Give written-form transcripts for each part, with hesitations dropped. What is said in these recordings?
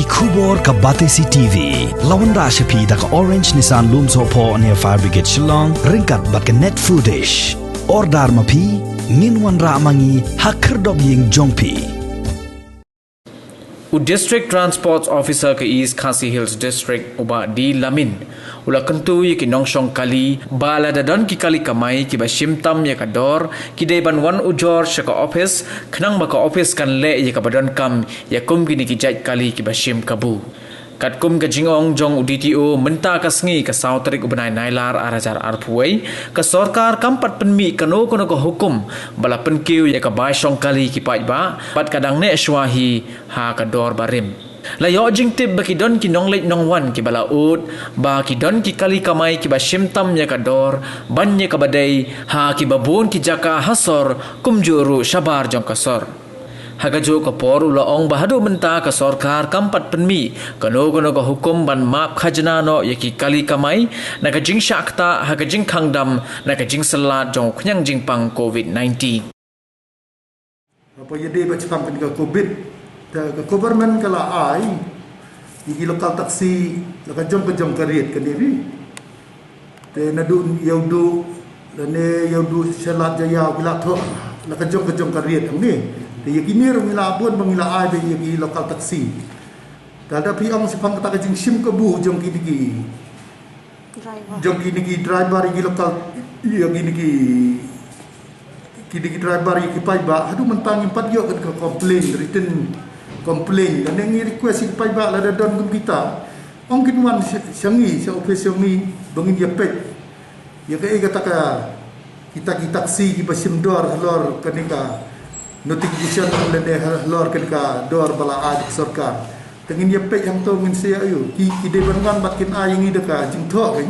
Kubor ka Batesi TV. Lawan Rashapi da ka Orange Nissan Loom Sopo near Fire Brigade Shillong. Ringkat bat ka net foodish. Ordar mapi. Minwan Ramangi Hakerdog Ying Jongpi. District Transport Officer ke East Khasi Hills District uba di Lamin ula kentu ye ki nongshong kali bala dadon ki kali kamai ki ba Shim tam ye ka dor ki dei ban wan Ujor shaka office khnang ba ka office kan le ye ka badon kam ya kum ki ni ki jait kali ki ba Shim kabu kat kum ka jingong jong UDTO menta ka sngi ka sautrik ubanai nailar arajar arpuai ka sarkar kampat penmi kano kono ko hukum bala penkiu ya ka bai shong kali ki pai ba pat kadang ne shwahi ha ka dor barim la yo jing tip baki don ki nong lek nong wan ki bala ut ba ki don ki kali kamai ki ba Shim tam ya ka dor ban ye ka badai ha ki babun ki jaka hasor kum juru shabar jong kasor Hagajo ka por ula ong bahadu menta ka sarkar kampat penmi kano ka hukum ban map khajna no yaki kali kamai na ka jing shakta ha ka jing khangdam na ka jing salat jong khnyang jing pang COVID-19 apa jadi bacam ketika COVID the government kala ai di lokal taksi la ka jong kariet kan diri te nadu yaudu lane yaudu salat jaya bila tho la ka jong kariet ni dia kini rumila pun mengila ai dia lokal taksi. Tada piang sepang kata kajing Shim kebu jong kini driver di lokal yang kini driver yang pai ba aduh mentang 4 yo ke complain written complain dan yang request pai ba la don kum kita ong kinwan syangi sa office ni bangin dia pet ya kata kita taksi ki Shim dor lor kanika notification lene lor ketika dor bala adik sarkar tengin ye pek yang to ngin sia ayu ki de bangan bakin ayang ida ka jing tho kan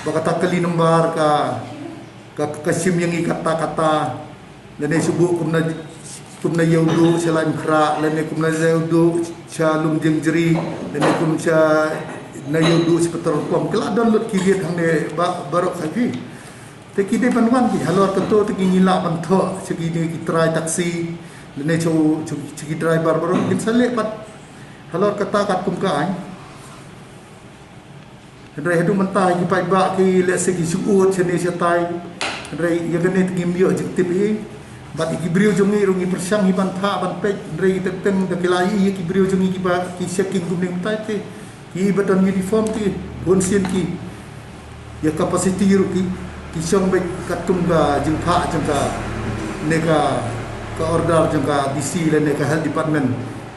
bakata kali nombar ka Shim yang kata lene subuh kumna yaudu selain kra lene kumna yaudu shalum jengjeri lene kum cha na yaudu sepetor pom kala download kiriet hang ne barok sapi Teki de panwan ki halor keto teki ngila pantho segi ni try taksi lene segi driver baru kin sale pat halor kata kat kum ka ai ndai hedu mentah ki pai ba ki le segi suut sene setai ndai ya gane teki mio jik tip hi bat ki brio jongi rungi persang hi bantha ban pe ndai teteng de kilai ki brio jongi ki ba ki checking kum ning tai te ki baton uniform ti bonsin ki ya capacity ru ki kisong baik katung ka jengka neka ka order jengka DC le neka health department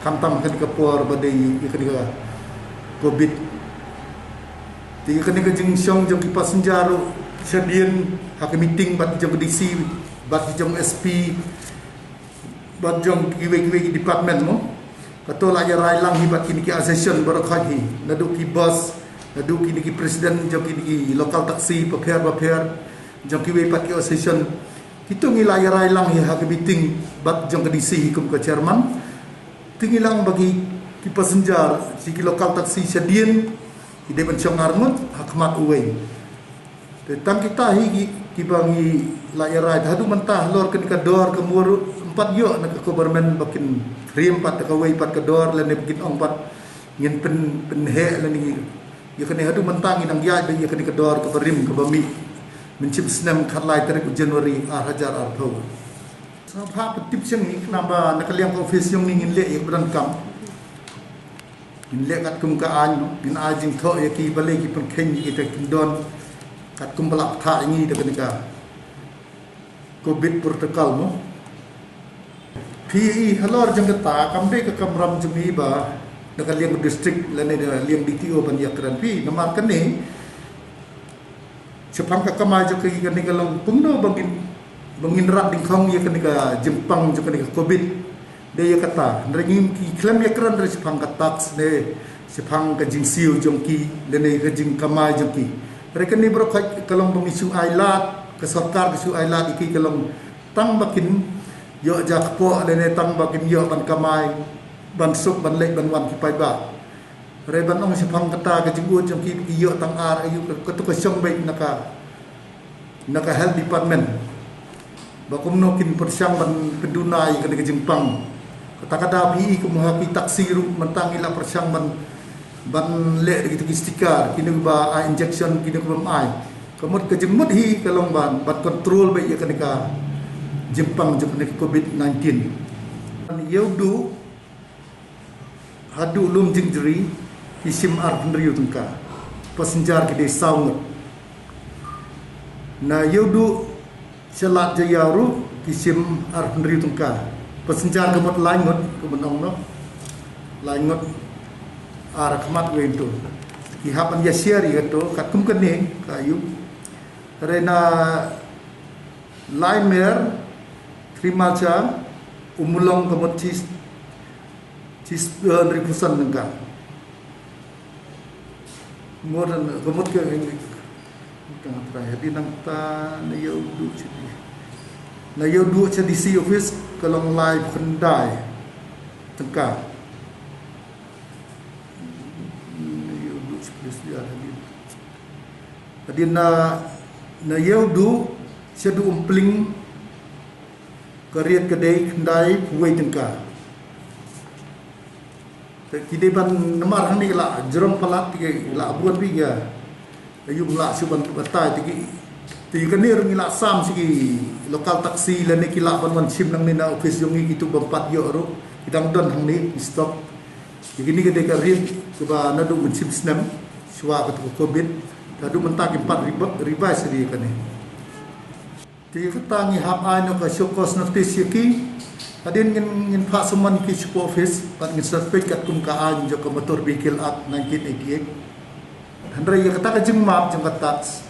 kamtam kan ka por badai ka COVID tiga kan ka jingsong jeng kipas senjaru sedien hak meeting bat jeng DC bat jeng SP bat jeng kiwe department mo katol aja railang hibat kini ki assession barakhi nadu ki boss nadu kini ki presiden jom kini lokal taksi paper jom kiwe pat ki association kita ngilai railang ya hak meeting bat jom kedisi hukum ke chairman tingilang bagi ki passenger si lokal taksi sedien ide bencong armut hakmat uwe tetang kita hi ki bangi layar hadu mentah lor kenika dor kemur 4 yo nak government bakin rim pat ka we pat ka dor lene bikin ong pat ngin pen he lene ya kene hadu mentang inang ya ya kenika dor ke rim ke bami mencip senam khalai tarik Januari hajar artho sabha petip sing ni kenapa nak liang office yang ni ngin le ya beran kam ngin le kat kum ka an bin ajing tho ya ki bale ki pen khen ki ta kindon kat kum balak tha ni de kenika COVID protokol mo PE halor jeng kata kambe ke kamram jemi ba nak liang district lene liang DTO ban yakran pi namar kene sepang ka kamai jo ki kan nikalong pungno bangin rat ding khong ye kan ka jempang jo kan ka COVID de ye kata ndringim ki klam yakran re sepang ka tax de sepang ka jingsiu jong ki lene ka jing kamai jong ki re kan ni bro khai kalong bang isu ailat ke sarkar ke isu ailat iki kalong tang bakin yo jakpo lene tang bakin yo ban kamai ban suk ban lek ban wan ki pai ba reban ong sepang kata ke jinggut jong ki yo tang ar ayu ketu ke song baik naka health department bakum no kin persang ban pendunai ke jingpang Kata-kata PI kumuhaki taksi ru mentang ila persang ban le gitu kistikar kini ba injection kini ba ai kamut ke jemut hi kalong ban control baik ya kenika Jepang COVID-19 yaudu hadu lum jingjeri Shim penderiu tengka pesenjar ke desa saungut na yaudu selat jayaru Shim penderiu tengka pesenjar kemut langut kemenong no langut rakmat wento ihapan yasiari itu katum kene kayu rena laimer krimaja umulong kemut cis ribusan tengka moran kemut ke tengah terakhir di nangta na yaudu DC office kalong live kendai tengka yaudu sebelah tadi na yaudu sedu umpling kariat kedai kendai puai tengka kide ban nemar hani la jerong palat ke la buat biga ayu la suban batai ti kanir ngila sam sigi lokal taksi lane kila ban Shim nang ni na office yung itu bempat yo ro idang don hang ni stop begini gede karin coba nadu Shim snam suwa ke covid nadu mentak 4 riba sedi kane ti katangi hap ano ka shokos notice yaki adin ngin pa suman ki office pat ngin suspect kat kum ka an jo ka motor vehicle act 1988 handra ya kata ka jengmap jeng tax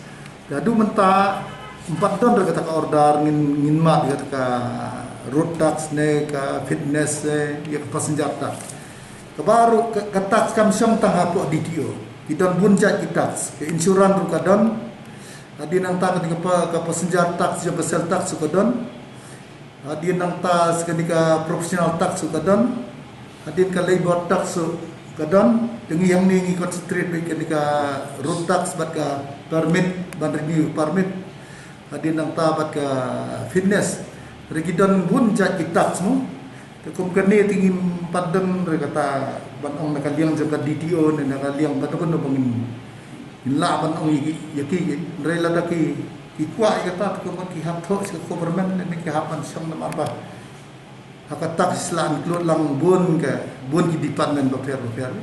dadu menta 4 don kata ka order ngin mat kata ka road tax ne ka fitness ya ka passenger tax kabaru ka tax kam syam tang hapo DTO kita bunjat ki tax ke insurans ru kadon adin ang ta ka passenger tax jo ka sel tax su kadon adin ang ta ka professional tax su kadon adin ka labor tax su kadon dengi yang ni ngi concentrate ka road tax bat ka permit ban review permit adin ang tabat ka fitness regidon bun ja tax mo kum kene tingi padem re kata ban ong nakaliang ja ka DTO ne nakaliang bat ko no bangin la ban ong yaki re la ki kwa kata ko man ki hap tho sa government ne ki hapan syam na marba haka tax la include lang bun ki department of fair